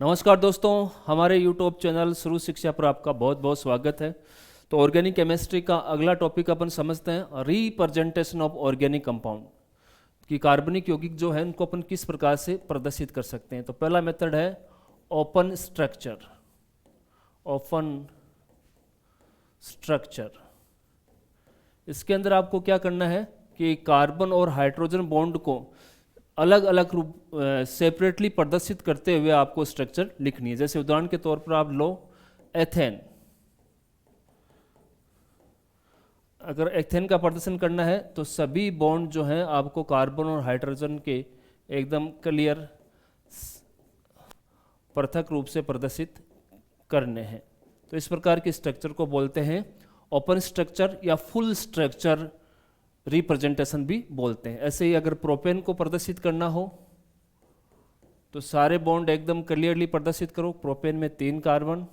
नमस्कार दोस्तों, हमारे YouTube चैनल शुरू शिक्षा पर आपका बहुत बहुत स्वागत है। तो ऑर्गेनिक केमिस्ट्री का अगला टॉपिक अपन समझते हैं, रिप्रेजेंटेशन ऑफ ऑर्गेनिक कंपाउंड कि कार्बनिक यौगिक जो है उनको अपन किस प्रकार से प्रदर्शित कर सकते हैं। तो पहला मेथड है ओपन स्ट्रक्चर। ओपन स्ट्रक्चर, इसके अंदर आपको क्या करना है कि कार्बन और हाइड्रोजन बॉन्ड को अलग अलग रूप सेपरेटली प्रदर्शित करते हुए आपको स्ट्रक्चर लिखनी है। जैसे उदाहरण के तौर पर आप लो एथेन। अगर एथेन का प्रदर्शन करना है तो सभी बॉन्ड जो हैं आपको कार्बन और हाइड्रोजन के एकदम क्लियर पृथक रूप से प्रदर्शित करने हैं। तो इस प्रकार के स्ट्रक्चर को बोलते हैं ओपन स्ट्रक्चर या फुल स्ट्रक्चर रिप्रेजेंटेशन भी बोलते हैं। ऐसे ही अगर प्रोपेन को प्रदर्शित करना हो तो सारे बॉन्ड एकदम क्लियरली प्रदर्शित करो। प्रोपेन में 3 कार्बन,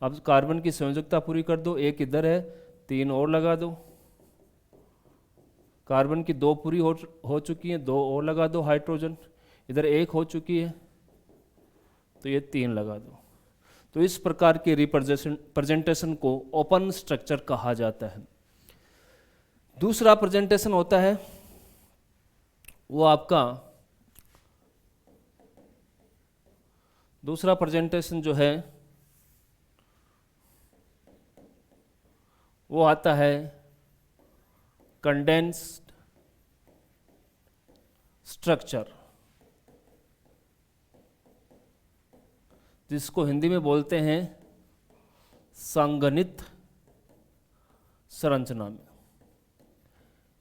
अब कार्बन की संयोजकता पूरी कर दो, एक इधर है, 3 और लगा दो। कार्बन की 2 पूरी हो चुकी हैं, 2 और लगा दो। हाइड्रोजन इधर 1 हो चुकी है तो ये 3 लगा दो। तो इस प्रकार के रिप्रेजेंटेशन को ओपन स्ट्रक्चर कहा जाता है। दूसरा प्रेजेंटेशन होता है वो आपका दूसरा प्रेजेंटेशन जो है वो आता है कंडेंस्ड स्ट्रक्चर, जिसको हिंदी में बोलते हैं संघनित संरचना में।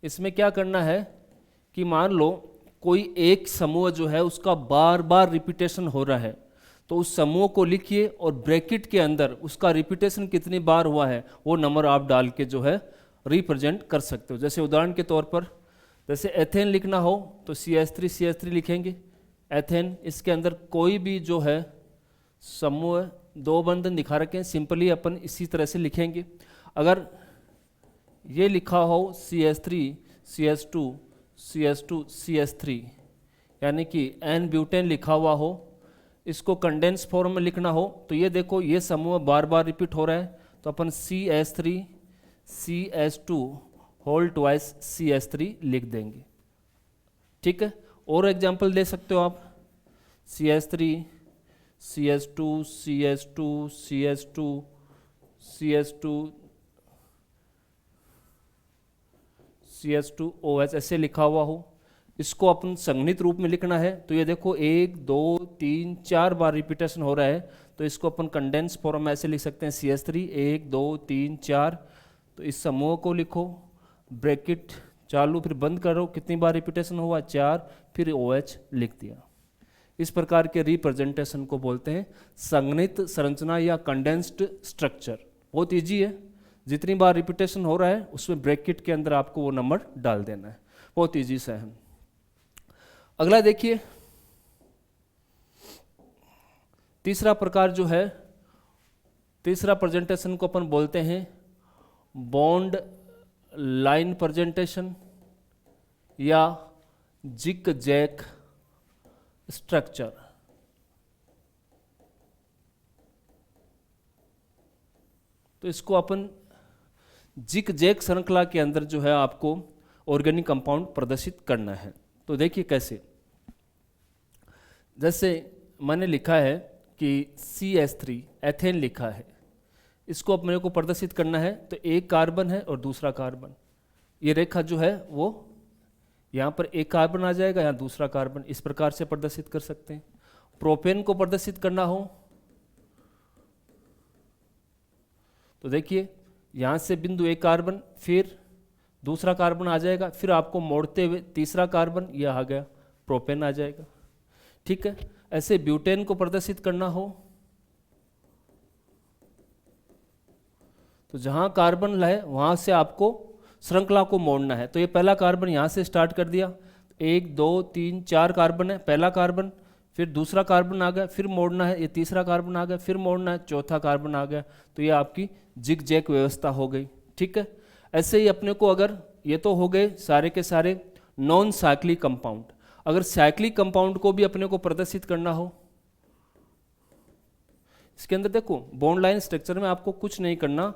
इसमें क्या करना है कि मान लो कोई एक समूह जो है उसका बार बार रिपीटेशन हो रहा है, तो उस समूह को लिखिए और ब्रैकेट के अंदर उसका रिपीटेशन कितनी बार हुआ है वो नंबर आप डाल के जो है रिप्रेजेंट कर सकते हो। जैसे उदाहरण के तौर पर जैसे एथेन लिखना हो तो CH3 लिखेंगे। एथेन, इसके अंदर कोई भी जो है समूह 2 बंधन दिखा रखे हैं, सिंपली अपन इसी तरह से लिखेंगे। अगर ये लिखा हो CH3 CH2 CH2 CH3 यानी कि N ब्यूटेन लिखा हुआ हो, इसको कंडेंस फॉर्म में लिखना हो तो ये देखो ये समूह बार बार रिपीट हो रहा है, तो अपन CH3 CH2 whole twice CH3 लिख देंगे। ठीक है, और एग्जांपल दे सकते हो आप CH3 CH2 CH2 CH2 CH2 CH2OH ऐसे लिखा हुआ हो, इसको अपन संघनित रूप में लिखना है तो ये देखो 1 2 3 4 बार रिपीटेशन हो रहा है, तो इसको अपन कंडेंस फॉर्म में ऐसे लिख सकते हैं CH3 1 2 3 4। तो इस समूह को लिखो, ब्रैकेट चालू फिर बंद करो, कितनी बार रिपीटेशन हुआ 4, फिर OH लिख दिया। इस प्रकार के रिप्रेजेंटेशन को बोलते हैं संघनित संरचना या कंडेंस्ड स्ट्रक्चर। बहुत ईजी है, जितनी बार रिपीटेशन हो रहा है उसमें ब्रैकेट के अंदर आपको वो नंबर डाल देना है, बहुत ईजी सा है। अगला देखिए, तीसरा प्रकार जो है, तीसरा प्रेजेंटेशन को अपन बोलते हैं बॉन्ड लाइन प्रेजेंटेशन या जिग जैग स्ट्रक्चर। तो इसको अपन जिग जैग श्रृंखला के अंदर जो है आपको ऑर्गेनिक कंपाउंड प्रदर्शित करना है। तो देखिए कैसे, जैसे मैंने लिखा है कि CH3 एथेन लिखा है, इसको अब मेरे को प्रदर्शित करना है तो एक कार्बन है और दूसरा कार्बन, ये रेखा जो है वो यहाँ पर एक कार्बन आ जाएगा, यहाँ दूसरा कार्बन, इस प्रकार से प्रदर्शित कर सकते हैं। प्रोपेन को प्रदर्शित करना हो तो देखिए यहाँ से बिंदु एक कार्बन, फिर दूसरा कार्बन आ जाएगा, फिर आपको मोड़ते हुए तीसरा कार्बन, यह आ गया प्रोपेन आ जाएगा। ठीक है, ऐसे ब्यूटेन को प्रदर्शित करना हो तो जहाँ कार्बन है वहाँ से आपको श्रृंखला को मोड़ना है। तो ये पहला कार्बन यहाँ से स्टार्ट कर दिया, 1 2 3 4 कार्बन है, पहला कार्बन, फिर दूसरा कार्बन आ गया, फिर मोड़ना है, ये तीसरा कार्बन आ गया, फिर मोड़ना है, चौथा कार्बन आ गया। तो ये आपकी जिग जैग व्यवस्था हो गई। ठीक है, ऐसे ही अपने को अगर ये तो हो गए सारे के सारे नॉन साइक्लिक कंपाउंड, अगर साइक्लिक कंपाउंड को भी अपने को प्रदर्शित करना हो इसके अंदर देखो बॉन्ड लाइन स्ट्रक्चर में आपको कुछ नहीं करना,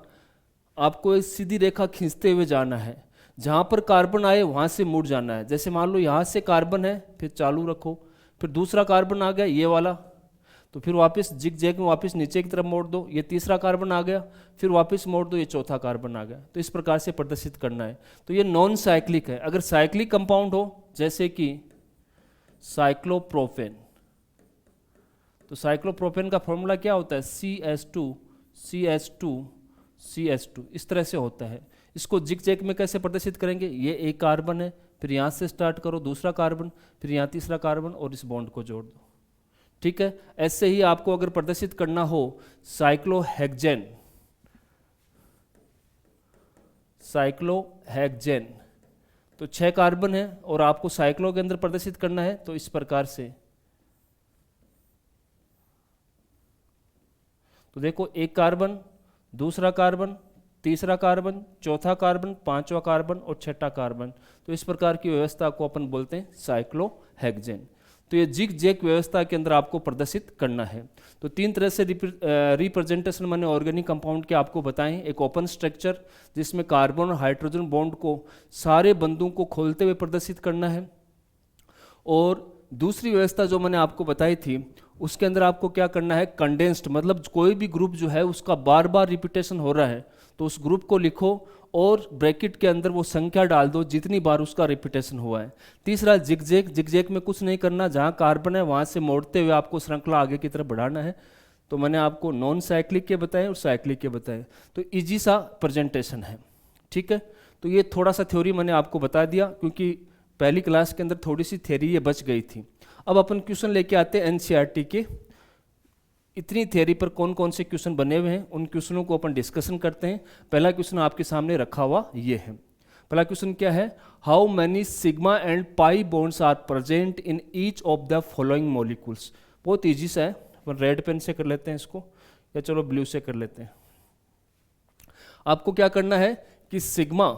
आपको एक सीधी रेखा खींचते हुए जाना है, जहाँ पर कार्बन आए वहाँ से मुड़ जाना है। जैसे मान लो यहाँ से कार्बन है, फिर चालू रखो, फिर दूसरा कार्बन आ गया ये वाला, तो फिर वापस जिग जैग में वापस नीचे की तरफ मोड़ दो, ये तीसरा कार्बन आ गया, फिर वापस मोड़ दो, ये चौथा कार्बन आ गया। तो इस प्रकार से प्रदर्शित करना है। तो ये नॉन साइक्लिक है। अगर साइक्लिक कंपाउंड हो जैसे कि साइक्लोप्रोपेन, तो साइक्लोप्रोपेन का फॉर्मूला क्या होता है, CH2 CH2 CH2, इस तरह से होता है। इसको जिग जैग में कैसे प्रदर्शित करेंगे, ये एक कार्बन है, फिर यहाँ से स्टार्ट करो दूसरा कार्बन, फिर यहाँ तीसरा कार्बन और इस बॉन्ड को जोड़ दो। ठीक है, ऐसे ही आपको अगर प्रदर्शित करना हो साइक्लोहेक्सेन, साइक्लोहेक्सेन तो 6 कार्बन है और आपको साइक्लो के अंदर प्रदर्शित करना है, तो इस प्रकार से। तो देखो एक कार्बन, दूसरा कार्बन, तीसरा कार्बन, चौथा कार्बन, पांचवा कार्बन और छठा कार्बन। तो इस प्रकार की व्यवस्था को अपन बोलते हैं साइक्लोहेक्सेन। तो ये जिग जैग व्यवस्था के अंदर आपको प्रदर्शित करना है। तो 3 तरह से रिप्रेजेंटेशन मैंने ऑर्गेनिक कंपाउंड के आपको बताएं। एक ओपन स्ट्रक्चर जिसमें कार्बन और हाइड्रोजन बॉन्ड को सारे बंधों को खोलते हुए प्रदर्शित करना है, और दूसरी व्यवस्था जो मैंने आपको बताई थी उसके अंदर आपको क्या करना है, कंडेंस्ड, मतलब कोई भी ग्रुप जो है उसका बार बार रिपीटेशन हो रहा है तो उस ग्रुप को लिखो और ब्रैकेट के अंदर वो संख्या डाल दो जितनी बार उसका रिपीटेशन हुआ है। तीसरा जिगजैग, जिगजैग में कुछ नहीं करना, जहाँ कार्बन है वहाँ से मोड़ते हुए आपको श्रृंखला आगे की तरफ बढ़ाना है। तो मैंने आपको नॉन साइक्लिक के बताए और साइक्लिक के बताए, तो इजी सा प्रेजेंटेशन है। ठीक है, तो ये थोड़ा सा थ्योरी मैंने आपको बता दिया क्योंकि पहली क्लास के अंदर थोड़ी सी थ्योरी ये बच गई थी। अब अपन क्वेश्चन लेके आते हैं एनसीईआरटी के। इतनी थ्योरी पर कौन कौन से क्वेश्चन बने हुए हैं उन क्वेश्चनों को अपन डिस्कशन करते हैं। पहला क्वेश्चन आपके सामने रखा हुआ ये है। पहला क्वेश्चन क्या है, how many sigma and pi bonds are present in each of the following molecules. बहुत ईजी सा है, अपन रेड पेन से कर लेते हैं इसको, या चलो ब्लू से कर लेते हैं। आपको क्या करना है कि सिग्मा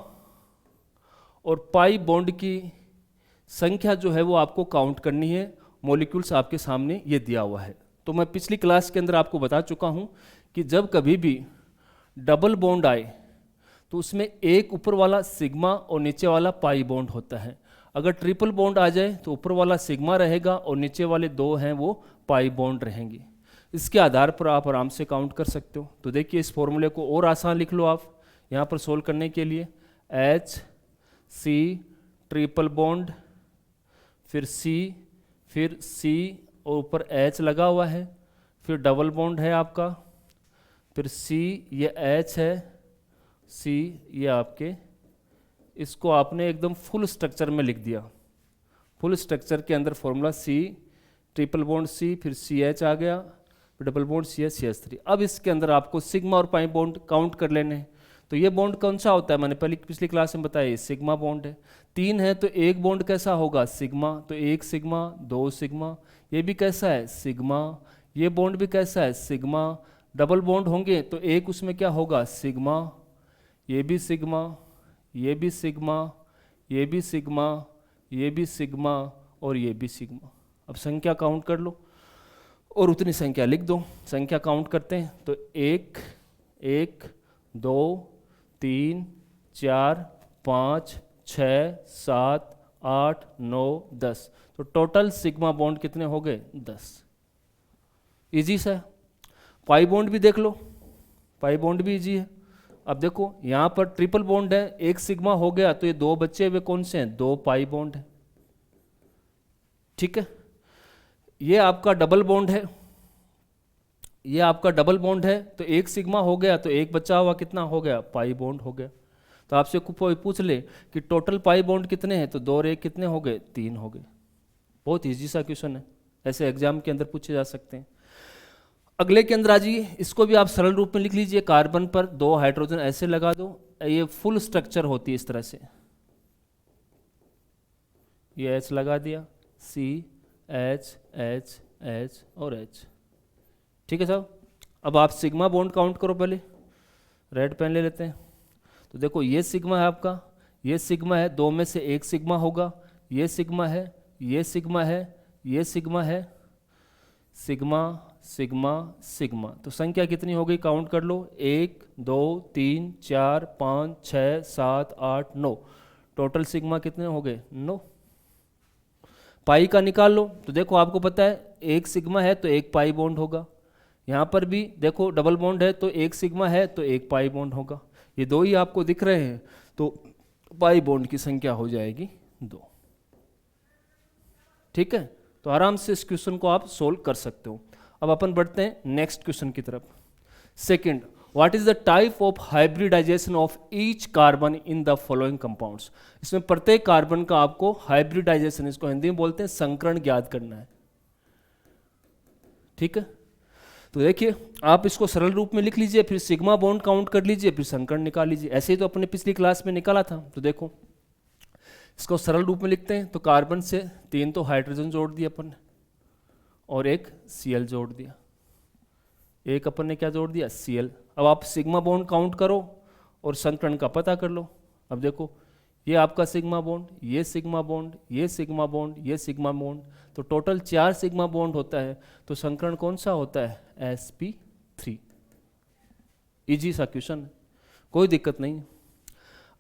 और पाई बॉन्ड की संख्या जो है वो आपको काउंट करनी है। मॉलिक्यूल्स आपके सामने ये दिया हुआ है। तो मैं पिछली क्लास के अंदर आपको बता चुका हूं कि जब कभी भी डबल बॉन्ड आए तो उसमें एक ऊपर वाला सिग्मा और नीचे वाला पाई बॉन्ड होता है। अगर ट्रिपल बॉन्ड आ जाए तो ऊपर वाला सिग्मा रहेगा और नीचे वाले 2 हैं वो पाई बॉन्ड रहेंगे। इसके आधार पर आप आराम से काउंट कर सकते हो। तो देखिए इस फॉर्मूले को और आसान लिख लो आप यहाँ पर सोल्व करने के लिए। HC ट्रिपल बॉन्ड, फिर C, फिर C और ऊपर H लगा हुआ है, फिर डबल बॉन्ड है आपका, फिर C, ये H है, C ये आपके, इसको आपने एकदम फुल स्ट्रक्चर में लिख दिया। फुल स्ट्रक्चर के अंदर formula C triple bond C, फिर CH आ गया, फिर डबल बॉन्ड CH CH3। अब इसके अंदर आपको सिग्मा और पाई बॉन्ड काउंट कर लेने हैं। तो ये बॉन्ड कौन सा होता है, मैंने पिछली क्लास में बताया, सिग्मा बॉन्ड है। 3 है तो एक बॉन्ड कैसा होगा, सिग्मा, तो 1 सिग्मा 2 सिग्मा, ये भी कैसा है सिग्मा, ये बॉन्ड भी कैसा है सिग्मा। डबल बॉन्ड होंगे तो एक उसमें क्या होगा सिग्मा, ये भी सिग्मा, ये भी सिग्मा, ये भी सिग्मा, ये भी सिग्मा और ये भी सिग्मा। अब संख्या काउंट कर लो और उतनी संख्या लिख दो। संख्या काउंट करते हैं तो 1 1 2 3 4 5 6 7 8 9 10। तो टोटल सिग्मा बॉन्ड कितने हो गए 10। इजी सा है। पाई बॉन्ड भी देख लो, पाई बॉन्ड भी इजी है। अब देखो यहाँ पर ट्रिपल बॉन्ड है, 1 सिग्मा हो गया तो ये 2 बच्चे हुए कौन से हैं, 2 पाई बॉन्ड है। ठीक है, ये आपका डबल बॉन्ड है, ये आपका डबल बॉन्ड है तो 1 सिग्मा हो गया तो 1 बचा हुआ कितना हो गया, पाई बॉन्ड हो गया। तो आपसे पूछ ले कि टोटल पाई बॉन्ड कितने हैं, तो 2 और 1 कितने हो गए, 3 हो गए। बहुत इजी सा क्वेश्चन है, ऐसे एग्जाम के अंदर पूछे जा सकते हैं। अगले के अंदर आ जाइए, इसको भी आप सरल रूप में लिख लीजिए। कार्बन पर 2 हाइड्रोजन ऐसे लगा दो, ये फुल स्ट्रक्चर होती है इस तरह से। ये H लगा दिया, C H H H और H। ठीक है साहब, अब आप सिग्मा बॉन्ड काउंट करो। पहले रेड पेन ले लेते हैं। तो देखो ये सिग्मा है आपका, ये सिग्मा है, 2 में से 1 सिग्मा होगा, ये सिग्मा है, ये सिग्मा है, ये सिग्मा है, सिग्मा सिग्मा सिग्मा। तो संख्या कितनी हो गई, काउंट कर लो, 1 2 3 4 5 6 7 8 9। टोटल सिग्मा कितने हो गए, 9। पाई का निकाल लो, तो देखो आपको पता है एक सिग्मा है तो एक पाई बॉन्ड होगा। यहाँ पर भी देखो डबल बॉन्ड है तो एक सिग्मा है तो एक पाई बॉन्ड होगा। ये दो ही आपको दिख रहे हैं, तो पाई बॉन्ड की संख्या हो जाएगी 2। ठीक है, तो आराम से इस क्वेश्चन को आप सोल्व कर सकते हो। अब अपन बढ़ते हैं नेक्स्ट क्वेश्चन की तरफ। Second, what is the type of hybridisation of each carbon in the following compounds. इसमें प्रत्येक कार्बन का आपको हाइब्रिडाइजेशन, इसको हिंदी में बोलते हैं संकरण, ज्ञात करना है। ठीक है, तो देखिए आप इसको सरल रूप में लिख लीजिए, फिर सिग्मा बॉन्ड काउंट कर लीजिए, फिर संकरण निकाल लीजिए। ऐसे ही तो अपने पिछली क्लास में निकाला था। तो देखो इसको सरल रूप में लिखते हैं, तो कार्बन से 3 तो हाइड्रोजन जोड़ दिया अपन ने, और एक Cl जोड़ दिया। एक अपन ने क्या जोड़ दिया, Cl। अब आप सिग्मा बॉन्ड काउंट करो और संकरण का पता कर लो। अब देखो ये आपका सिग्मा बॉन्ड, ये सिग्मा बॉन्ड, ये सिग्मा बॉन्ड, ये सिग्मा बॉन्ड, तो टोटल 4 सिग्मा बॉन्ड होता है। तो संकरण कौन सा होता है, sp3। इजी सा क्वेश्चन, कोई दिक्कत नहीं।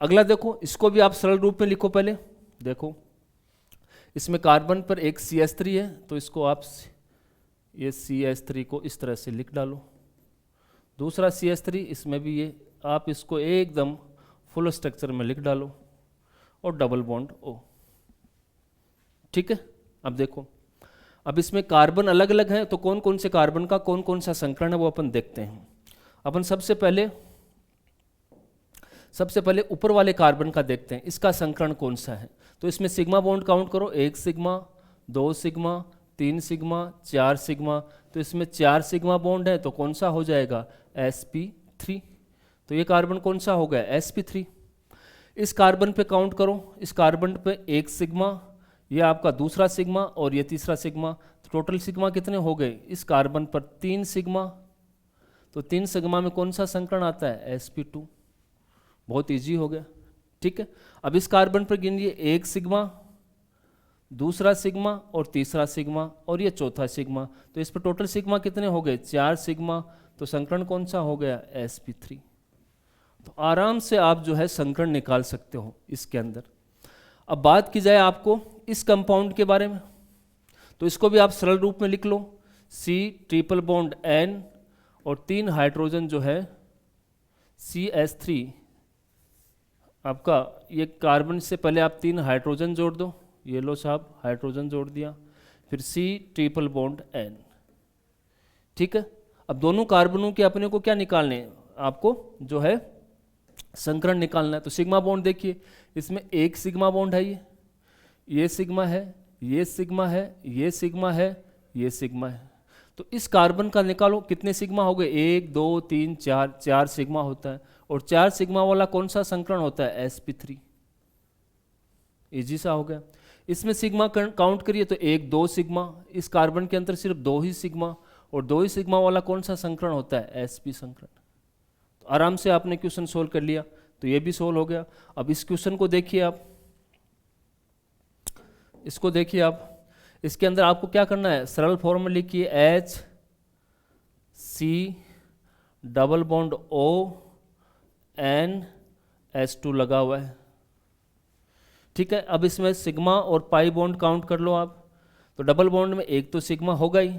अगला देखो, इसको भी आप सरल रूप में लिखो। पहले देखो इसमें कार्बन पर एक CH3 है, तो इसको आप ये CH3 को इस तरह से लिख डालो। दूसरा CH3, इसमें भी ये आप इसको एकदम फुल स्ट्रक्चर में लिख डालो, और डबल बॉन्ड O। ठीक है, अब देखो अब इसमें कार्बन अलग अलग है, तो कौन कौन से कार्बन का कौन कौन सा संकरण है वो अपन देखते हैं। अपन सबसे पहले ऊपर वाले कार्बन का देखते हैं, इसका संकरण कौन सा है। तो इसमें सिग्मा बॉन्ड काउंट करो, 1 सिग्मा, 2 सिग्मा, 3 सिग्मा, 4 सिग्मा। तो इसमें 4 सिग्मा बॉन्ड है, तो कौन सा हो जाएगा, sp3। तो ये कार्बन कौन सा हो गया, sp3। इस कार्बन पे काउंट करो, इस कार्बन पे 1 सिग्मा, ये आपका दूसरा सिग्मा, और ये तीसरा सिग्मा। तो टोटल सिग्मा कितने हो गए, इस कार्बन पर 3 सिग्मा। तो 3 सिग्मा में कौन सा संकरण आता है, sp2। बहुत इजी हो गया। ठीक है, अब इस कार्बन पर गिनिए, 1 सिग्मा, दूसरा सिग्मा, और तीसरा सिग्मा, और ये चौथा सिग्मा। तो इस पर टोटल सिग्मा कितने हो गए, 4 सिग्मा। तो संकरण कौन सा हो गया, sp3। तो आराम से आप जो है संकरण निकाल सकते हो इसके अंदर। अब बात की जाए आपको इस कंपाउंड के बारे में, तो इसको भी आप सरल रूप में लिख लो, C ट्रिपल बॉन्ड N, और 3 हाइड्रोजन जो है CH3। आपका ये कार्बन से पहले आप 3 हाइड्रोजन जोड़ दो, ये लो साहब हाइड्रोजन जोड़ दिया, फिर C ट्रिपल बॉन्ड N। ठीक है, अब दोनों कार्बनों के अपने को क्या निकालने हैं, आपको जो है संकरण निकालना है। तो सिग्मा बॉन्ड देखिए, इसमें 1 सिग्मा बॉन्ड है, ये सिग्मा है, ये सिग्मा है, ये सिग्मा है, ये सिग्मा है। तो इस कार्बन का निकालो, कितने सिग्मा हो गए, 1 2 3 4, 4 सिग्मा होता है। और 4 सिग्मा वाला कौन सा संकरण होता है, sp3। इजी सा हो गया। इसमें सिग्मा काउंट करिए, तो 1 2 सिग्मा, इस कार्बन के अंदर सिर्फ 2 ही सिग्मा, और 2 ही सिग्मा वाला कौन सा संकरण होता है, sp संकरण। तो आराम से आपने क्वेश्चन सोल्व कर लिया, तो ये भी सोल्व हो गया। अब इस क्वेश्चन को देखिए आप, इसको देखिए आप, इसके अंदर आपको क्या करना है, सरल फॉर्म में लिखिए, HC double bond O N S2 लगा हुआ है। ठीक है, अब इसमें सिग्मा और पाई बॉन्ड काउंट कर लो आप। तो डबल बॉन्ड में एक तो सिग्मा होगा ही,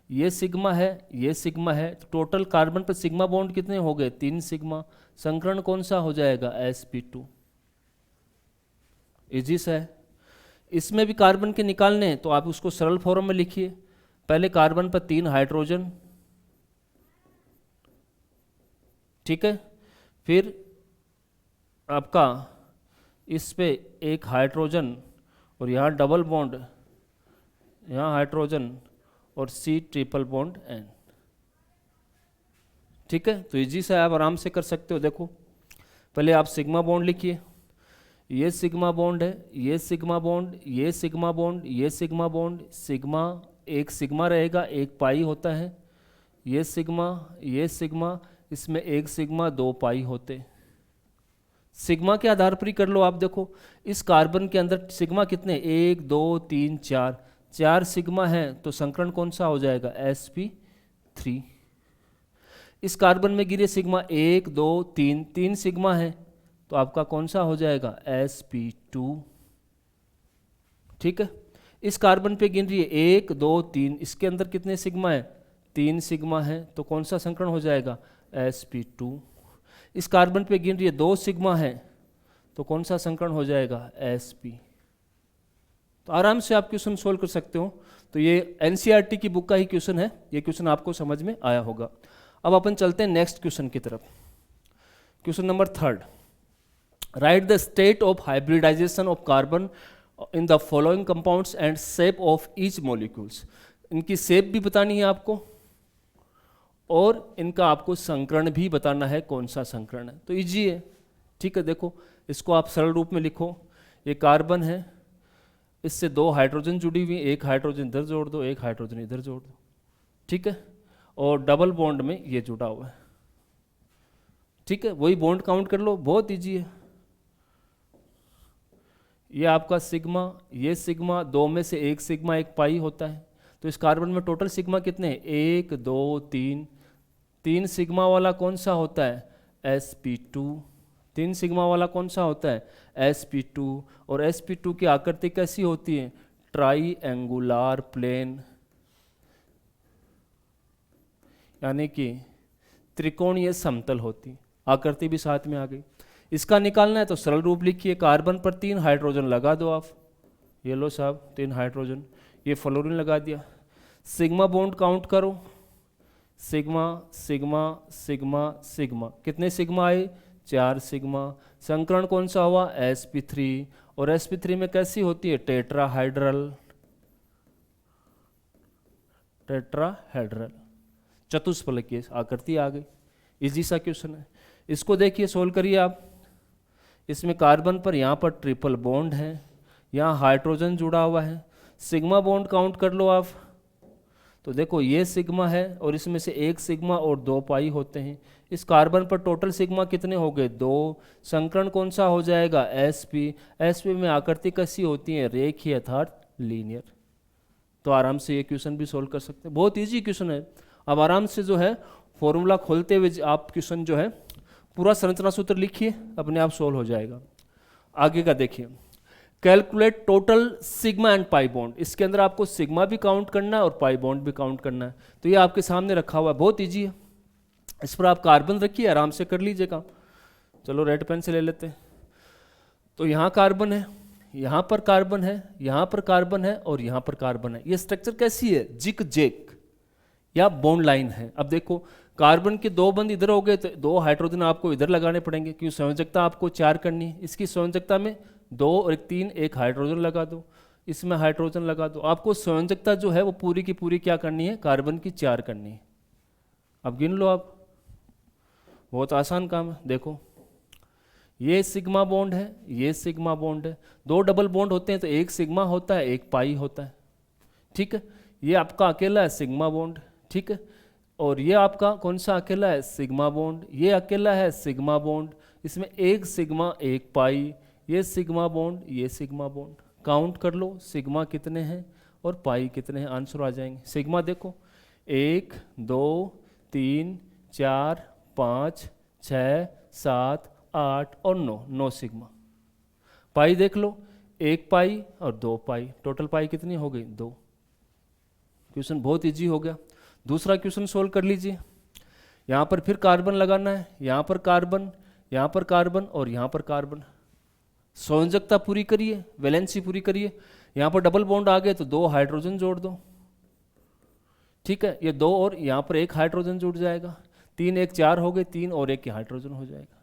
ये सिग्मा है, ये सिग्मा है। तो टोटल कार्बन पर सिग्मा बॉन्ड कितने हो गए, 3 सिग्मा। संकरण कौन सा हो जाएगा, sp2। इजी सा है। इसमें भी कार्बन के निकालने हैं, तो आप उसको सरल फॉर्म में लिखिए। पहले कार्बन पर 3 हाइड्रोजन, ठीक है, फिर आपका इस पे 1 हाइड्रोजन, और यहाँ डबल बॉन्ड, यहाँ हाइड्रोजन, और C ट्रिपल बॉन्ड N। ठीक है, तो इजी से आप आराम से कर सकते हो। देखो पहले आप सिग्मा बॉन्ड लिखिए, ये सिग्मा बॉन्ड है, ये सिग्मा बॉन्ड, ये सिग्मा बॉन्ड, ये सिग्मा बॉन्ड, सिग्मा, एक सिग्मा रहेगा, एक पाई होता है, ये सिग्मा, इसमें 1 सिग्मा 2 पाई होते। सिग्मा के आधार पर ही कर लो आप। देखो इस कार्बन के अंदर सिग्मा कितने, 1 2 3 4, 4 सिग्मा है, तो संकरण कौन सा हो जाएगा, sp3। 3। इस कार्बन में गिरे सिग्मा 1 2 3, 3 सिग्मा है, तो आपका कौन सा हो जाएगा, sp2। ठीक है, इस कार्बन पे गिन रही है 1 2 3, इसके अंदर कितने सिग्मा है, 3 सिग्मा है, तो कौन सा संकरण हो जाएगा, sp2। इस कार्बन पे गिन रही है 2 सिग्मा है, तो कौन सा संकरण हो जाएगा, sp। तो आराम से आप क्वेश्चन सोल्व कर सकते हो। तो ये एनसीईआरटी की बुक का ही क्वेश्चन है, ये क्वेश्चन आपको समझ में आया होगा। अब अपन चलते हैं नेक्स्ट क्वेश्चन की तरफ। Question number 3, right the state of hybridisation of carbon in the following compounds and shape of each molecules. इनकी शेप भी बतानी है आपको और इनका आपको संकरण भी बताना है, कौन सा संकरण है। तो इजी है, ठीक है। देखो इसको आप सरल रूप में लिखो, ये कार्बन है, इससे 2 हाइड्रोजन जुड़ी हुई, एक हाइड्रोजन इधर जोड़ दो, एक हाइड्रोजन इधर जोड़ दो, ठीक है, और डबल बॉन्ड में ये जुड़ा हुआ है, ठीक है। वही बॉन्ड काउंट कर लो, बहुत इजी है। ये आपका सिग्मा, ये सिग्मा, 2 में से 1 सिग्मा 1 पाई होता है। तो इस कार्बन में टोटल सिग्मा कितने हैं, 1 2 3। 3 सिग्मा वाला कौन सा होता है, sp2। 3 सिग्मा वाला कौन सा होता है, sp2। और sp2 की आकृति कैसी होती है, ट्राई एंगुलार प्लेन, यानी कि त्रिकोणीय समतल होती। आकृति भी साथ में आ गई। इसका निकालना है तो सरल रूप लिखिए, कार्बन पर 3 हाइड्रोजन लगा दो आप, ये लो साहब 3 हाइड्रोजन, ये फ्लोरीन लगा दिया। सिग्मा बॉन्ड काउंट करो, सिग्मा सिग्मा सिग्मा सिग्मा, कितने सिग्मा आए, 4 सिग्मा। संकरण कौन सा हुआ, sp3। और sp3 में कैसी होती है, टेट्राहाइड्रल, टेट्राहाइड्रल चतुष्फलकीय आकृति आ गई। इजी सा क्वेश्चन है, इसको देखिए सोल्व करिए आप। इसमें कार्बन पर यहाँ पर ट्रिपल बॉन्ड है, यहाँ हाइड्रोजन जुड़ा हुआ है। सिग्मा बॉन्ड काउंट कर लो आप, तो देखो ये सिग्मा है और इसमें से 1 सिग्मा और 2 पाई होते हैं। इस कार्बन पर टोटल सिग्मा कितने हो गए, 2। संकरण कौन सा हो जाएगा, sp। sp में आकृति कैसी होती है, रेखीय अर्थात लीनियर। तो आराम से ये क्वेश्चन भी सोल्व कर सकते हैं, बहुत इजी क्वेश्चन है। अब आराम से जो है फॉर्मूला खोलते हुए आप क्वेश्चन जो है पूरा संरचना सूत्र लिखिए, अपने आप सोल्व हो जाएगा। आगे का देखिए, calculate total sigma and pi bond. इसके अंदर आपको सिग्मा भी काउंट करना है और पाई बॉन्ड भी काउंट करना है। तो ये आपके सामने रखा हुआ है, बहुत इजी है। इस पर आप कार्बन रखिए, आराम से कर लीजिएगा। चलो रेड पेन से ले लेते हैं। तो यहाँ कार्बन है, यहाँ पर कार्बन है, यहाँ पर कार्बन है और यहाँ पर कार्बन है। ये स्ट्रक्चर कैसी है, जिक जेक या बॉन्ड लाइन है। अब देखो कार्बन के 2 बंद इधर हो गए, तो 2 हाइड्रोजन आपको इधर लगाने पड़ेंगे, क्योंकि संयोजकता आपको 4 करनी है। इसकी संयोजकता में 2 और 3, 1 हाइड्रोजन लगा दो, इसमें हाइड्रोजन लगा दो। आपको संयोजकता जो है वो पूरी की पूरी क्या करनी है, कार्बन की 4 करनी है। अब गिन लो आप, बहुत आसान काम है। देखो ये सिग्मा बॉन्ड है, ये सिग्मा बॉन्ड है। 2 डबल बॉन्ड होते हैं तो 1 सिग्मा होता है, 1 पाई होता है, ठीक है। ये आपका अकेला है सिग्मा बॉन्ड, ठीक है। और ये आपका कौन सा अकेला है, सिग्मा बॉन्ड। ये अकेला है सिग्मा बॉन्ड, इसमें 1 सिग्मा 1 पाई, ये सिग्मा बॉन्ड, ये सिग्मा बॉन्ड। काउंट कर लो सिग्मा कितने हैं और पाई कितने हैं, आंसर आ जाएंगे। सिग्मा देखो 1 2 3 4 5 6 7 8 और 9 सिग्मा। पाई देख लो 1 पाई और 2 पाई, टोटल पाई कितनी हो गई, 2। क्वेश्चन बहुत इजी हो गया। दूसरा क्वेश्चन सोल्व कर लीजिए। यहाँ पर फिर कार्बन लगाना है, यहाँ पर कार्बन, यहाँ पर कार्बन और यहाँ पर कार्बन। संयोजकता पूरी करिए, वैलेंसी पूरी करिए। यहाँ पर डबल बॉन्ड आ गए तो 2 हाइड्रोजन जोड़ दो, ठीक है। ये 2 और यहाँ पर 1 हाइड्रोजन जुड़ जाएगा, 3 1 4 हो गए, 3 और 1 हाइड्रोजन हो जाएगा।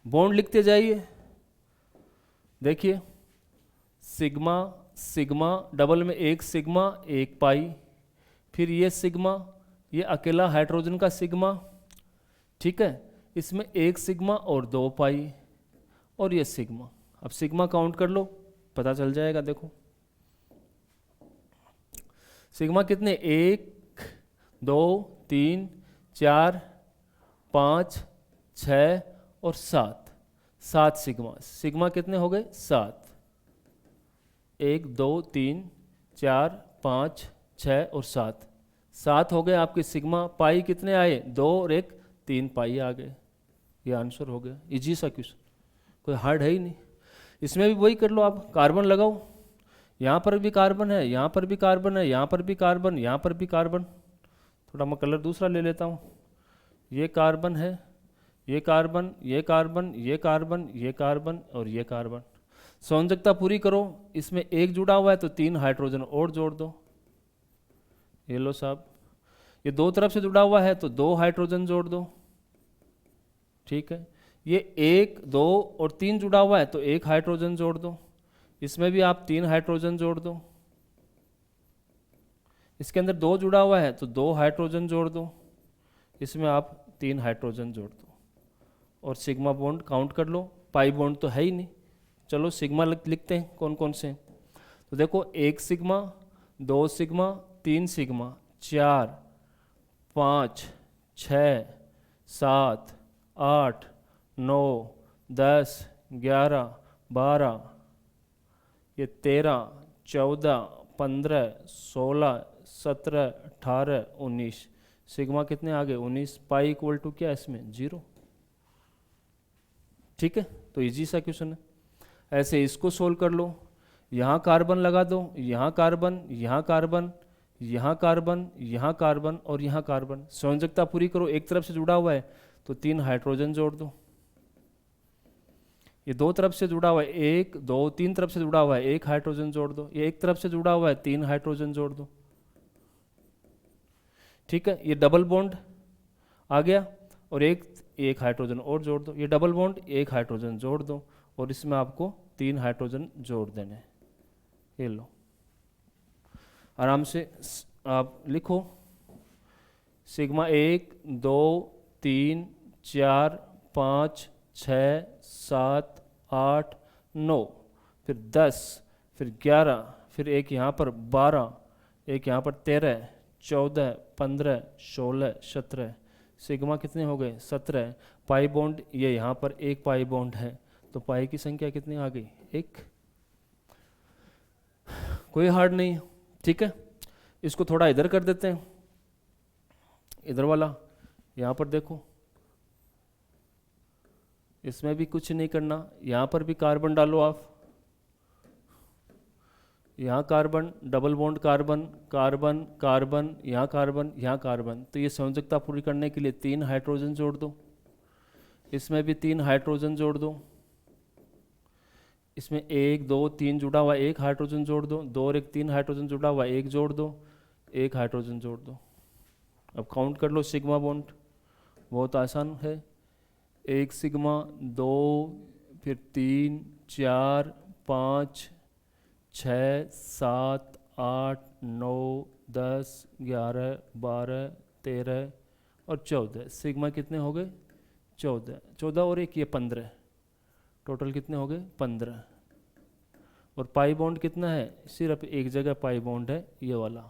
बॉन्ड लिखते जाइए, देखिए सिग्मा सिग्मा, डबल में 1 सिग्मा 1 पाई, फिर ये सिग्मा, ये अकेला हाइड्रोजन का सिग्मा, ठीक है। इसमें 1 सिग्मा और 2 पाई और ये सिग्मा। अब सिग्मा काउंट कर लो, पता चल जाएगा। देखो सिग्मा कितने, 1 2 3 4 5 6 और 7, 7 सिग्मा। सिग्मा कितने हो गए, 7। 1 2 3 4 5 6 और 7, 7 हो गए आपके सिग्मा। पाई कितने आए? 2 और 1 3 पाई आ गए। ये आंसर हो गया। इजी सा क्वेश्चन, कोई हार्ड है ही नहीं। इसमें भी वही कर लो आप, कार्बन लगाओ, यहाँ पर भी कार्बन है, यहाँ पर भी कार्बन है, यहाँ पर भी कार्बन, यहाँ पर भी कार्बन। थोड़ा मैं कलर दूसरा ले लेता हूँ। ये कार्बन है, ये कार्बन, ये कार्बन, ये कार्बन, ये कार्बन और ये कार्बन। संयोजकता पूरी करो। इसमें 1 जुड़ा हुआ है तो 3 हाइड्रोजन और जोड़ दो। ये लो साहब। ये 2 तरफ से जुड़ा हुआ है तो 2 हाइड्रोजन जोड़ दो। ठीक है। ये 1 2 और 3 जुड़ा हुआ है तो 1 हाइड्रोजन जोड़ दो। इसमें भी आप 3 हाइड्रोजन जोड़ दो। इसके अंदर 2 जुड़ा हुआ है तो 2 हाइड्रोजन जोड़ दो। इसमें आप 3 हाइड्रोजन जोड़ दो और सिग्मा बॉन्ड काउंट कर लो। पाई बॉन्ड तो है ही नहीं। चलो सिग्मा लिखते हैं कौन कौन से। तो देखो 1 सिग्मा, 2 सिग्मा, 3 सिग्मा, 4 5 6 7 8 9 10 11 12, ये 13 14 15 16 17 18 19। सिग्मा कितने आ गए? 19। पाई इक्वल टू क्या है इसमें? 0। ठीक है, तो इजी सा क्वेश्चन है। ऐसे इसको सोल्व कर लो। यहाँ कार्बन लगा दो, यहाँ कार्बन, यहाँ कार्बन, यहाँ कार्बन, यहाँ कार्बन और यहाँ कार्बन। संयोजकता पूरी करो। एक तरफ से जुड़ा हुआ है तो 3 हाइड्रोजन जोड़ दो। ये 2 तरफ से जुड़ा हुआ है, 1 2 3 तरफ से जुड़ा हुआ है, 1 हाइड्रोजन जोड़ दो। ये एक तरफ से जुड़ा हुआ है, 3 हाइड्रोजन जोड़ दो। ठीक है, ये डबल बॉन्ड आ गया और एक हाइड्रोजन और जोड़ दो। ये डबल बॉन्ड, 1 हाइड्रोजन जोड़ दो और इसमें आपको 3 हाइड्रोजन जोड़ देने। ये लो, आराम से आप लिखो। सिग्मा 1 2 3 4 5 6 7 8 9, फिर 10, फिर 11, फिर एक यहाँ पर 12, एक यहाँ पर 13 14 15 16 17। सिग्मा कितने हो गए? 17। पाई बॉन्ड ये यहाँ पर एक पाई बॉन्ड है तो पाई की संख्या कितनी आ गई? 1। कोई हार्ड नहीं। ठीक है, इसको थोड़ा इधर कर देते हैं। इधर वाला यहाँ पर देखो, इसमें भी कुछ नहीं करना। यहाँ पर भी कार्बन डालो आप। यहाँ carbon, double bond carbon, carbon carbon, यहाँ कार्बन, यहाँ कार्बन। तो ये संयोजकता पूरी करने के लिए 3 हाइड्रोजन जोड़ दो। इसमें भी 3 हाइड्रोजन जोड़ दो। इसमें 1 2 3 जुड़ा हुआ, 1 हाइड्रोजन जोड़ दो। 2 और 1 3 हाइड्रोजन जुड़ा हुआ, 1 जोड़ दो, 1 हाइड्रोजन जोड़ दो। अब काउंट कर लो सिग्मा बॉन्ड, बहुत आसान है। 1 सिग्मा, 2, फिर 3 4 5 6 7 8 9 10 11 12 13 और 14। सिग्मा कितने हो गए? 14। 14 और 1 ये 15। टोटल कितने हो गए? 15। और पाई बॉन्ड कितना है? सिर्फ एक जगह पाई बॉन्ड है, ये वाला।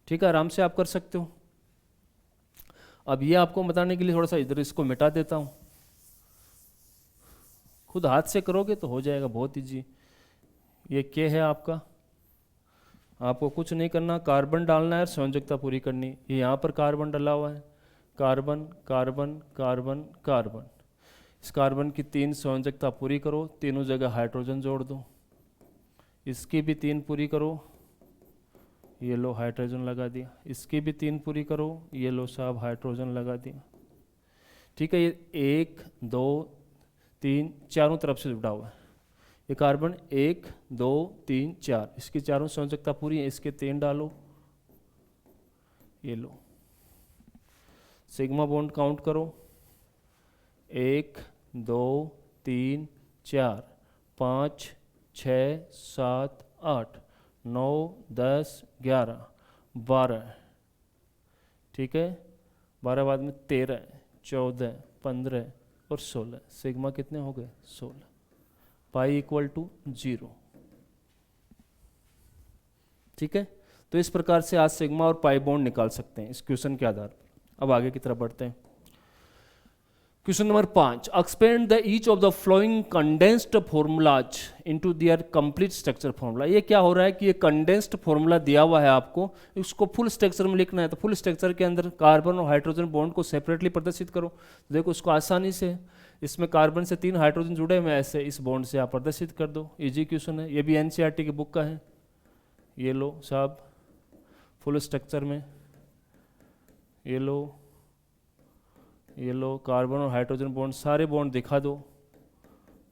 ठीक है, आराम से आप कर सकते हो। अब ये आपको बताने के लिए थोड़ा सा इधर इसको मिटा देता हूँ। खुद हाथ से करोगे तो हो जाएगा, बहुत ईजी। ये के है आपका, आपको कुछ नहीं करना, कार्बन डालना है और संयोजकता पूरी करनी। ये यहाँ पर कार्बन डाला हुआ है, कार्बन कार्बन कार्बन कार्बन। इस कार्बन की 3 संयोजकता पूरी करो, तीनों जगह हाइड्रोजन जोड़ दो। इसकी भी 3 पूरी करो, ये लो हाइड्रोजन लगा दिया। इसकी भी 3 पूरी करो, ये लो साहब हाइड्रोजन लगा दिया। ठीक है, ये 1 2 3 चारों तरफ से जुड़ा हुआ है। ये कार्बन 1 2 3 4, इसकी चारों संयोजकता पूरी है। इसके 3 डालो, ये लो। सिग्मा बॉन्ड काउंट करो, 1 2 3 4 5 6 7 8 9 10 11 12। ठीक है, 12 बाद में 13 14 15 और 16। सिग्मा कितने हो गए? 16। Pi equal to 0। ठीक है, तो इस प्रकार से आज सिग्मा और पाई बॉन्ड निकाल सकते हैं इस क्वेश्चन के आधार पर। अब आगे की तरफ बढ़ते हैं। Question number 5, expand the each of the flowing condensed formulas into their complete structure formula. ये क्या हो रहा है कि ये कंडेंस्ड फॉर्मूला दिया हुआ है आपको, इसको फुल स्ट्रक्चर में लिखना है। तो फुल स्ट्रक्चर के अंदर कार्बन और हाइड्रोजन बॉन्ड को सेपरेटली प्रदर्शित करो। देखो इसको आसानी से, इसमें कार्बन से 3 हाइड्रोजन जुड़े हुए, ऐसे इस बॉन्ड से आप प्रदर्शित कर दो। इजी क्वेश्चन है, ये भी एनसीईआरटी की बुक का है। ये लो साहब फुल स्ट्रक्चर में, ये लो कार्बन और हाइड्रोजन बॉन्ड, सारे बॉन्ड दिखा दो।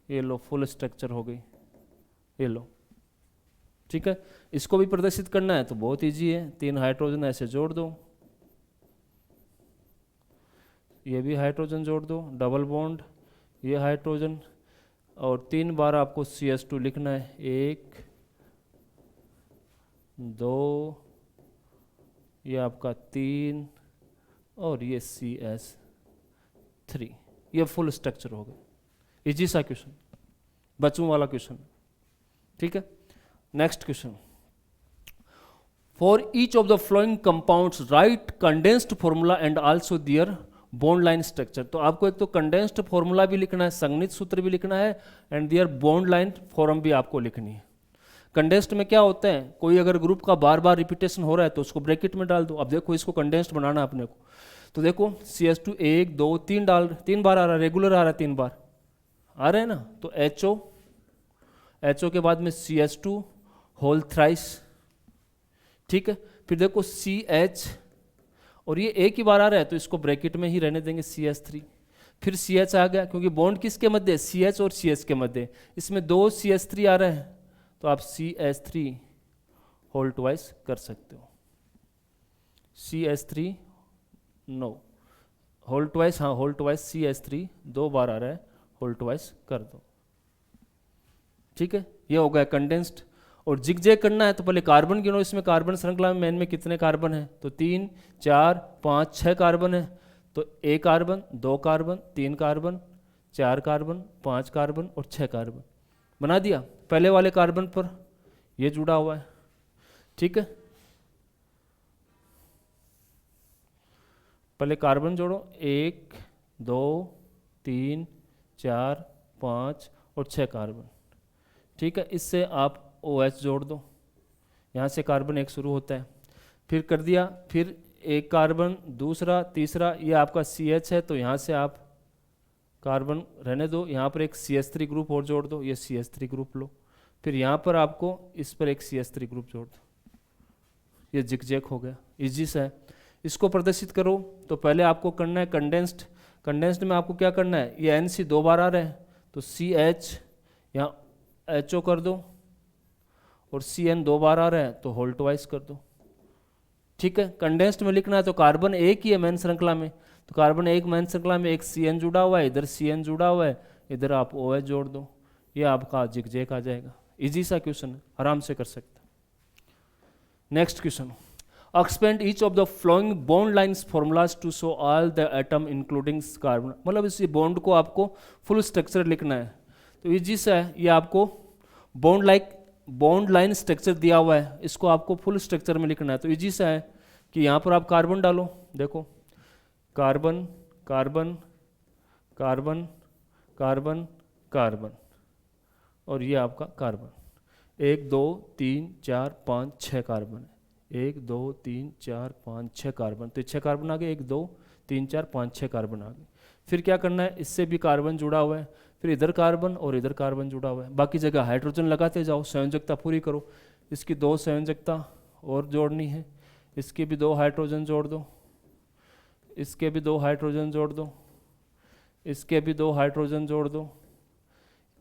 ये लो फुल स्ट्रक्चर हो गई, ये लो। ठीक है, इसको भी प्रदर्शित करना है तो बहुत इजी है, 3 हाइड्रोजन ऐसे जोड़ दो, ये भी हाइड्रोजन जोड़ दो, डबल बॉन्ड, ये हाइड्रोजन, और 3 बार आपको CH2 लिखना है, 1 2, ये आपका 3 और ये CH3। ये फुल स्ट्रक्चर हो गया। इजी सा क्वेश्चन, बच्चों वाला क्वेश्चन। ठीक है, next question, for each of the following compounds write condensed formula and also their bond line structure. तो आपको एक तो कंडेंस्ड फॉर्मूला भी लिखना है, संगणित सूत्र भी लिखना है, and their bond line form भी आपको लिखनी है। कंडेंस्ड में क्या होता है, कोई अगर ग्रुप का बार बार रिपीटेशन हो रहा है तो उसको ब्रैकेट में डाल दो। अब देखो इसको कंडेंस्ड बनाना अपने को, तो देखो CH2 1 2 3 डाल, 3 बार आ रहा है, रेगुलर आ रहा है, 3 बार आ रहे हैं ना। तो HO के बाद में CH2 होल थ्राइस। ठीक है, फिर देखो CH, और ये एक ही बार आ रहा है तो इसको ब्रैकेट में ही रहने देंगे, CH3। फिर CH आ गया, क्योंकि बॉन्ड किसके मध्य है, CH और CH के मध्य, इसमें 2 CH3 आ रहे हैं तो आप CH3 होल ट्वाइस कर सकते हो। CH3 नो होल ट्वाइस, हाँ होल ट्वाइस, CH3 2 बार आ रहा है, होल ट्वाइस कर दो। ठीक है, ये हो गया कंडेंस्ड। और जिगजैग करना है तो पहले कार्बन गिनो, इसमें कार्बन श्रृंखला में मेन में कितने कार्बन है, तो 3 4 5 6 कार्बन है। तो 1 carbon 2 carbon 3 carbon 4 carbon 5 carbon और 6 कार्बन बना दिया। पहले वाले कार्बन पर ये जुड़ा हुआ है। ठीक है, पहले कार्बन जोड़ो, 1 2 3 4 5 और 6 कार्बन। ठीक है, इससे आप OH जोड़ दो, यहाँ से कार्बन 1 शुरू होता है, फिर कर दिया, फिर 1 कार्बन, दूसरा, तीसरा, ये आपका CH है तो यहाँ से आप कार्बन रहने दो, यहाँ पर एक CH3 ग्रुप और जोड़ दो, ये CH3 ग्रुप लो, फिर यहाँ पर आपको इस पर एक CH3 ग्रुप जोड़ दो, ये जिगजैग हो गया। इजी सा है, इसको प्रदर्शित करो। तो पहले आपको करना है कंडेंस्ड। कंडेंस्ड में आपको क्या करना है, ये NC 2 बार आ रहे हैं तो CH यहाँ HO कर दो, और CN 2 बार आ रहे हैं तो होल ट्वाइस कर दो। ठीक है, कंडेंस्ड में लिखना है तो कार्बन एक ही है मेन श्रृंखला में, तो कार्बन एक मेन श्रृंखला में एक CN जुड़ा हुआ है, इधर CN जुड़ा हुआ है, इधर आप OH जोड़ दो, ये आपका जिगजैग आ जाएगा। इजी सा क्वेश्चन है, आराम से कर सकते हैं। Next question, expand each of the following bond line formulas to show all the atom including carbon. मतलब इस बॉन्ड को आपको फुल स्ट्रक्चर लिखना है, तो इजी सा है, ये आपको बॉन्ड लाइन स्ट्रक्चर दिया हुआ है, इसको आपको फुल स्ट्रक्चर में लिखना है। तो इजी सा है कि यहाँ पर आप कार्बन डालो, देखो carbon carbon carbon carbon carbon, और ये आपका कार्बन 1 2 3 4 5 6 कार्बन है, 1 2 3 4 5 6 कार्बन, तो 6 कार्बन आ गए, 1 2 3 4 5 6 कार्बन आ गए। फिर क्या करना है, इससे भी कार्बन जुड़ा हुआ है, फिर इधर कार्बन और इधर कार्बन जुड़ा हुआ है, बाकी जगह हाइड्रोजन लगाते जाओ, संयोजकता पूरी करो। इसकी 2 संयोजकता और जोड़नी है, इसके भी 2 हाइड्रोजन जोड़ दो, इसके भी 2 हाइड्रोजन जोड़ दो, इसके भी 2 हाइड्रोजन जोड़ दो,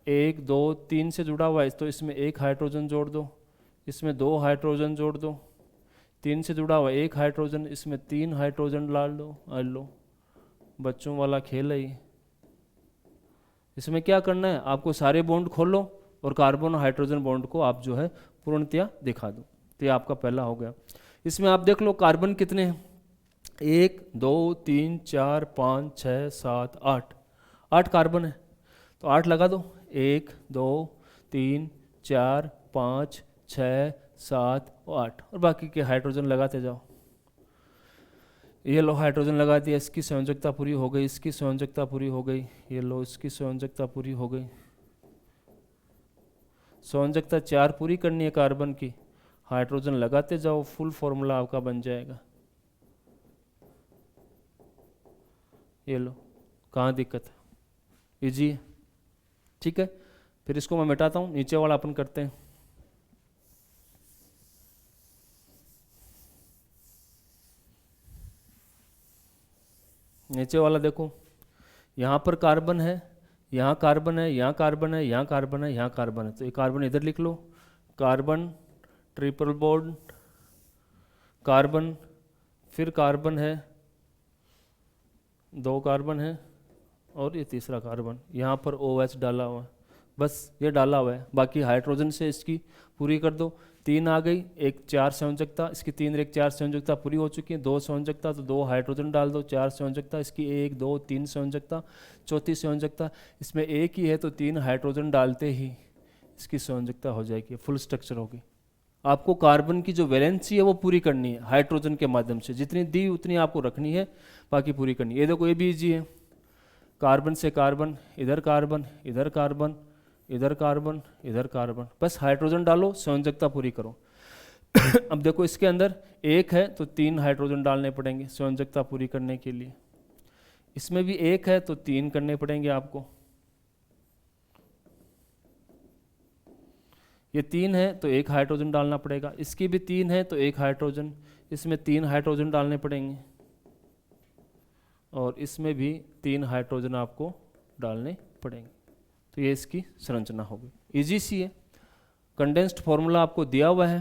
1 2 3 से जुड़ा हुआ है तो इसमें 1 हाइड्रोजन जोड़ दो, इसमें 2 हाइड्रोजन जोड़ दो, 3 से जुड़ा हुआ है 1 हाइड्रोजन, इसमें 3 हाइड्रोजन डाल दो। लो बच्चों वाला खेल है ये। इसमें क्या करना है, आपको सारे बॉन्ड खोलो और कार्बन और हाइड्रोजन बॉन्ड को आप जो है पूर्णतया दिखा दो। तो ये आपका पहला हो गया। इसमें आप देख लो कार्बन कितने हैं, 1 2 3 4 5 6 7 8 कार्बन है, तो 8 लगा दो, 1 2 3 4 5 6 7 और 8, और बाकी के हाइड्रोजन लगाते जाओ। ये लो हाइड्रोजन लगा दिया, इसकी संयोजकता पूरी हो गई, इसकी संयोजकता पूरी हो गई, ये लो इसकी संयोजकता पूरी हो गई। संयोजकता 4 पूरी करनी है कार्बन की, हाइड्रोजन लगाते जाओ, फुल फॉर्मूला आपका बन जाएगा। ये लो, कहाँ दिक्कत है, इजी है, ठीक है। फिर इसको मैं मिटाता हूँ, नीचे वाला अपन करते हैं। नीचे वाला देखो, यहाँ पर कार्बन है, यहाँ कार्बन है, यहाँ कार्बन है, यहाँ कार्बन है, यहाँ कार्बन है, तो ये कार्बन इधर लिख लो, कार्बन ट्रिपल बॉन्ड कार्बन, फिर कार्बन है, 2 कार्बन है और ये तीसरा कार्बन, यहाँ पर OH डाला हुआ है, बस ये डाला हुआ है। बाकी हाइड्रोजन से इसकी पूरी कर दो, 3 आ गई, एक 4 संयोजकता, इसकी 3 और 1 4 संयोजकता पूरी हो चुकी है। 2 संयोजकता तो 2 हाइड्रोजन डाल दो, 4 संयोजकता, इसकी 1 2 3 संयोजकता, चौथी संयोजकता इसमें एक ही है तो 3 हाइड्रोजन डालते ही इसकी संयोजकता हो जाएगी, फुल स्ट्रक्चर होगी। आपको कार्बन की जो वैलेंसी है वो पूरी करनी है हाइड्रोजन के माध्यम से, जितनी दी उतनी आपको रखनी है, बाकी पूरी करनी है। ये देखो ये भी ईजी है, कार्बन से कार्बन, इधर कार्बन, इधर कार्बन, इधर कार्बन, इधर कार्बन, बस हाइड्रोजन डालो, संयोजकता पूरी करो। अब देखो इसके अंदर 1 है तो 3 हाइड्रोजन डालने पड़ेंगे संयोजकता पूरी करने के लिए, इसमें भी 1 है तो 3 करने पड़ेंगे आपको, ये 3 है तो 1 हाइड्रोजन डालना पड़ेगा, इसकी भी 3 है तो 1 हाइड्रोजन, इसमें 3 हाइड्रोजन डालने पड़ेंगे और इसमें भी 3 हाइड्रोजन आपको डालने पड़ेंगे। तो ये इसकी संरचना होगी, इजी सी है। कंडेंस्ड फॉर्मूला आपको दिया हुआ है,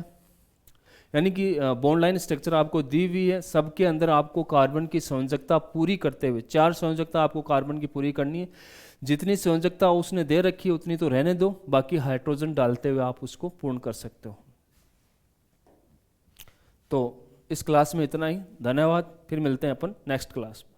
यानी कि बॉन्ड लाइन स्ट्रक्चर आपको दी हुई है, सबके अंदर आपको कार्बन की संयोजकता पूरी करते हुए 4 संयोजकता आपको कार्बन की पूरी करनी है। जितनी संयोजकता उसने दे रखी है उतनी तो रहने दो, बाकी हाइड्रोजन डालते हुए आप उसको पूर्ण कर सकते हो। तो इस क्लास में इतना ही, धन्यवाद, फिर मिलते हैं अपन नेक्स्ट क्लास में।